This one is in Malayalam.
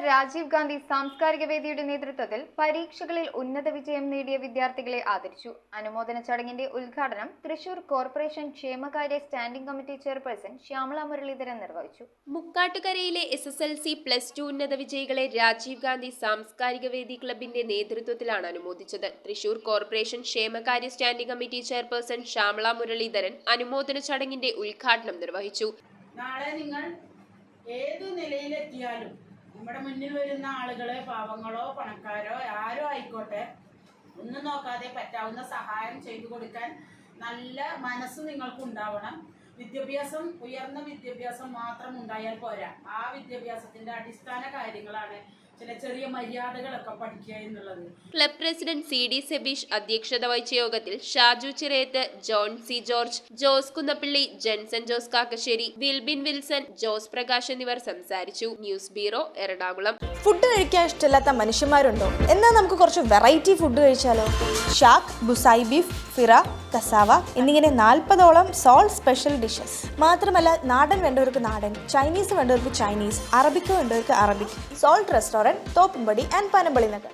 രാജീവ് ഗാന്ധി സാംസ്കാരിക വേദിയുടെ നേതൃത്വത്തിൽ പരീക്ഷകളിൽ ഉന്നത വിജയം നേടിയ വിദ്യാർത്ഥികളെ ആദരിച്ചു. അനുമോദന ചടങ്ങിന്റെ ഉദ്ഘാടനം തൃശൂർ കോർപ്പറേഷൻ ക്ഷേമകാര്യ standing committee chairperson Shyamala Muraleedharan നിർവഹിച്ചു. മുക്കാട്ടുകരയിലെ SSLC +2 ഉന്നത വിജയികളെ രാജീവ് ഗാന്ധി സാംസ്കാരിക വേദി ക്ലബിന്റെ നേതൃത്വത്തിലാണ് അനുമോദിച്ചത്. തൃശൂർ കോർപ്പറേഷൻ ക്ഷേമകാര്യ standing committee chairperson Shyamala Muralidharan അനുമോദന ചടങ്ങിന്റെ ഉദ്ഘാടനം നിർവഹിച്ചു. നാളെ നിങ്ങൾ ഏതു നിലയിലെത്തിയാലും നമ്മുടെ മുന്നിൽ വരുന്ന ആളുകളെ പാവങ്ങളോ പണക്കാരോ ആരോ ആയിക്കോട്ടെ ഒന്നും നോക്കാതെ പറ്റാവുന്ന സഹായം ചെയ്തു കൊടുക്കാൻ നല്ല മനസ്സ് നിങ്ങൾക്ക് ഉണ്ടാവണം. വിദ്യാഭ്യാസം ഉയർന്ന വിദ്യാഭ്യാസം മാത്രം ഉണ്ടായാൽ പോരാ. ആ വിദ്യാഭ്യാസത്തിന്റെ അടിസ്ഥാന കാര്യങ്ങളാണ് ചില ചെറിയ മര്യാദകളൊക്കെ പഠിക്കുക എന്നുള്ളത്. ക്ലബ് പ്രസിഡന്റ് CD സെബീഷ് അധ്യക്ഷത വഹിച്ച യോഗത്തിൽ Shaju Chirayath, John C George, Jose Kunnappally, Jenson Jose Kakkassery, Wilbin Wilson, Jose Prakash എന്നിവർ സംസാരിച്ചു. News bureau, Ernakulam. ഫുഡ് കഴിക്കാൻ ഇഷ്ടമില്ലാത്ത മനുഷ്യന്മാരുണ്ടോ? എന്നാൽ നമുക്ക് കുറച്ച് വെറൈറ്റി ഫുഡ് കഴിച്ചാലോ? ഷാക്ക്, ബുസായി ബീഫ്, ഫിറ, കസാവ എന്നിങ്ങനെ 40ഓളം സോൾട്ട് സ്പെഷ്യൽ ഡിഷസ്. മാത്രമല്ല, നാടൻ വേണ്ടവർക്ക് നാടൻ, ചൈനീസ് വേണ്ടവർക്ക് ചൈനീസ്, അറബിക്ക് വേണ്ടവർക്ക് Arabic. Salt restaurant, Thoppumpady and Panampilly Nagar.